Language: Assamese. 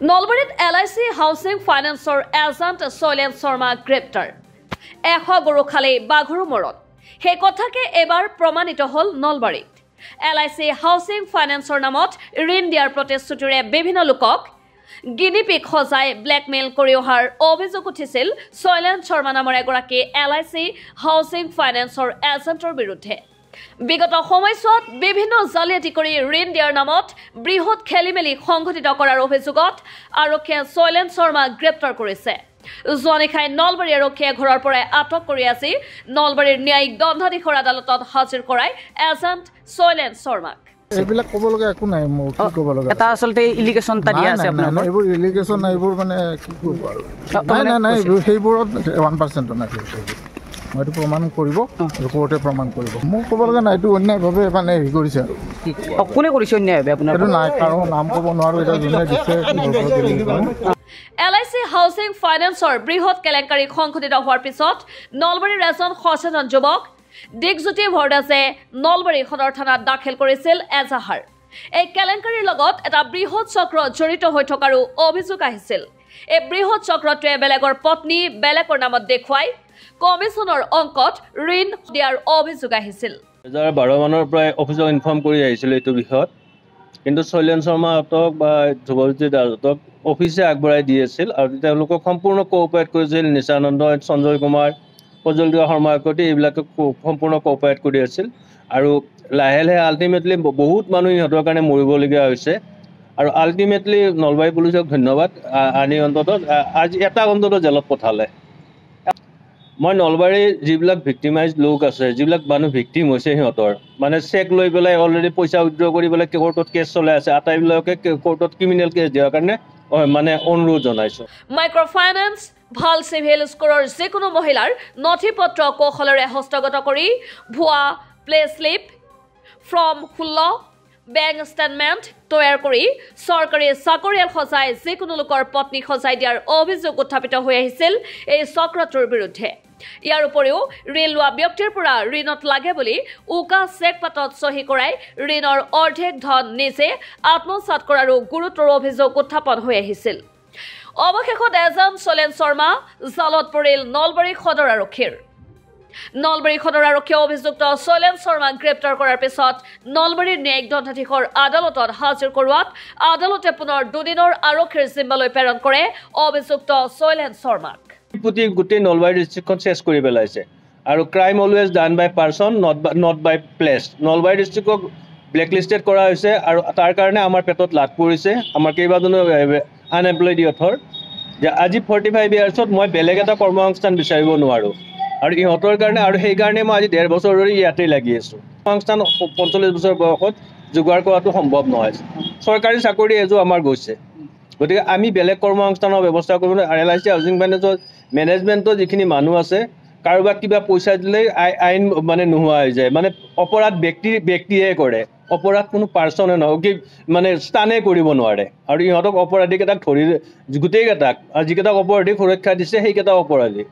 নলবাৰীত LIC হাউচিং ফাইনেন্সৰ এজেণ্ট শৈলেন শৰ্মা গ্ৰেপ্তাৰ 100 গৰু খালে বাঘৰু মৰত সেই কথাকে এবাৰ প্ৰমাণিত হল নলবাৰীত LIC হাউচিং ফাইনেন্সৰ নামত ঋণ দিয়াৰ প্ৰতিশ্ৰুতিৰে বিভিন্ন লোকক গিনিপিক সজাই ব্লেকমেইল কৰি অহাৰ অভিযোগ উঠিছিল শৈলেন শৰ্মা নামৰ এগৰাকী LIC হাউচিং ফাইনেন্সৰ এজেণ্টৰ বিৰুদ্ধে বিগত সময়ছোৱাত বিভিন্ন জালিয়াতি কৰি ঋণ দিয়াৰ নামত বৃহৎ খেলিমেলি সংঘটিত কৰাৰ অভিযোগত আৰক্ষীয়ে শৈলেন শৰ্মা গ্ৰেপ্তাৰ কৰিছে জোৱানিখাই নলবাৰী আৰক্ষীয়ে ঘৰৰ পৰা আটক কৰি আছে নলবাৰীৰ ন্যায়িক দণ্ডাধীশৰ আদালতত হাজিৰ কৰাই এজেণ্ট শৈলেন শৰ্মাক এইবিলাক ক'ব লগা একো নাই মোৰ কি ক'ব লগা এটা আসলতে ইলিগেশন তা দিয়া আছে আপোনাৰ এইবোৰ ইলিগেশন নাই এইবোৰ মানে কি ক'ব আৰু নাই সেইবোৰত 1% নাই মইতো প্ৰমাণ কৰিব কোৰ্টে প্ৰমাণ কৰিব মোক ক'ব লগা নাই এইটো অন্যায়ভাৱে মানে হেৰি কৰিছে আৰু কোনে কৰিছে অন্যায়ভাৱে আপোনাৰ এইটো নাই কাৰণ নাম ক'ব নোৱাৰো এটা যোনে দিছে LIC হাউচিং ফাইনেন্সৰ বৃহৎ কেলেংকাৰী সংঘটিত হোৱাৰ পিছত নলবাৰীৰ এজন সচেতন যুৱক দিগজ্যোতি ভৰদাসে নলবাৰী সদৰ থানাত দাখিল কৰিছিল এজাহাৰ এই কেলেংকাৰীৰ লগত এটা বৃহৎ চক্ৰ জড়িত হৈ থকাৰো অভিযোগ আহিছিল এই বৃহৎ চক্ৰটোৱে বেলেগৰ পত্নী বেলেগৰ নামত দেখুৱাই কমিছনৰ অংকত ঋণ দিয়াৰ অভিযোগ আহিছিল 2012 মানৰ পৰা অফিচক ইনফৰ্ম কৰি আহিছিল এইটো বিষয়ত কিন্তু শৈলেন শৰ্মাহঁতক বা ধ্ৰুৱজ্যোতি দাসহঁতক অফিচে আগবঢ়াই দি আছিল আৰু তেওঁলোকক সম্পূৰ্ণ কোঅপাৰেট কৰিছিল নিশানন্দ সঞ্জয় কুমাৰ প্ৰজ্বলিত শৰ্মা একতি এইবিলাকক সম্পূৰ্ণ কোঅপাৰেট কৰি আছিল আৰু লাহে লাহে আল্টিমেটলি বহুত মানুহ ইহঁতৰ কাৰণে মৰিবলগীয়া হৈছে আৰু আল্টিমেটলি নলবাৰী পুলিচক ধন্যবাদ আনি অন্তত আজি এটা অন্তত জেলত পঠালে মই নলবাৰীৰ যিবিলাক ভিক্টিমাইজ লোক আছে যিবিলাক মানুহ ভিক্টিম হৈছে সিহঁতৰ মানে চেক লৈ পেলাই অলৰেডি পইচা উইথড্ৰ কৰি পেলাই কোৰ্টত কেছ চলাই আছে আটাইবিলাকে কোৰ্টত ক্ৰিমিনেল কেছ দিয়াৰ কাৰণে মানে অনুৰোধ জনাইছো মাইক্ৰ ফাইনেন্স ভাল সিভিল স্কোৰৰ যিকোনো মহিলাৰ নথিপত্ৰ কৌশলেৰে হস্তগত কৰি ভুৱা pay slip from 16 bank statement তৈয়াৰ কৰি চৰকাৰী চাকৰিয়াল সজাই যিকোনো লোকৰ পত্নী সজাই দিয়াৰ অভিযোগ উত্থাপিত হৈ আহিছিল এই চক্ৰটোৰ বিৰুদ্ধে ইয়াৰ উপৰিও ঋণ লোৱা ব্যক্তিৰ পৰা ঋণত লাগে বুলি উকা চেক পাতত চহী কৰাই ঋণৰ অৰ্ধেক ধন নিজে আত্মসাৎ কৰাৰো গুৰুতৰ অভিযোগ উত্থাপন হৈ আহিছিল অৱশেষত এজেণ্ট শৈলেন শৰ্মা জালত পৰিল নলবাৰী সদৰ আৰক্ষীৰ নলবাৰী সদৰ আৰক্ষীয়ে অভিযুক্ত শৈলেন শৰ্মাক গ্ৰেপ্তাৰ কৰাৰ পিছত নলবাৰীৰ ন্যায়িক দণ্ডাধীশৰ আদালতত হাজিৰ কৰোৱাত আদালতে পুনৰ দুদিনৰ আৰক্ষীৰ জিম্মালৈ প্ৰেৰণ কৰে অভিযুক্ত শৈলেন শৰ্মাক গোটেই নলবাৰী ডিষ্ট্ৰিক্টখন চেছ কৰি পেলাইছে আৰু crime always done by person not by place Nalbari ডিষ্ট্ৰিক্টক ব্লেকলিষ্টেড কৰা হৈছে আৰু তাৰ কাৰণে আমাৰ পেটত লাট পৰিছে আমাৰ কেইবাজনো আনএমপ্লয়ড ইয়থৰ যে আজি 45 ইয়াৰ্ছত মই বেলেগ এটা কৰ্মসংস্থান বিচাৰিব নোৱাৰোঁ আৰু ইহঁতৰ কাৰণে আৰু সেইকাৰণে মই আজি 1.5 বছৰ ধৰি ইয়াতেই লাগি আছোঁ কৰ্মসংস্থান 45 বছৰ বয়সত যোগাৰ কৰাটো সম্ভৱ নহয় চৰকাৰী চাকৰি এযোৰ আমাৰ গৈছে গতিকে আমি বেলেগ কৰ্মসংস্থানৰ ব্যৱস্থা কৰিব LIC হাউচিং ফাইনেন্সৰ মেনেজমেণ্টৰ যিখিনি মানুহ আছে কাৰোবাক কিবা পইচা দিলেই আইন মানে নোহোৱা হৈ যায় মানে অপৰাধ ব্যক্তিয়ে কৰে অপৰাধ কোনো পাৰ্চনে নহয় কি মানে স্থানে কৰিব নোৱাৰে আৰু ইহঁতক অপৰাধীকেইটাক ধৰি গোটেইকেইটাক যিকেইটাক অপৰাধীক সুৰক্ষা দিছে সেইকেইটা অপৰাধী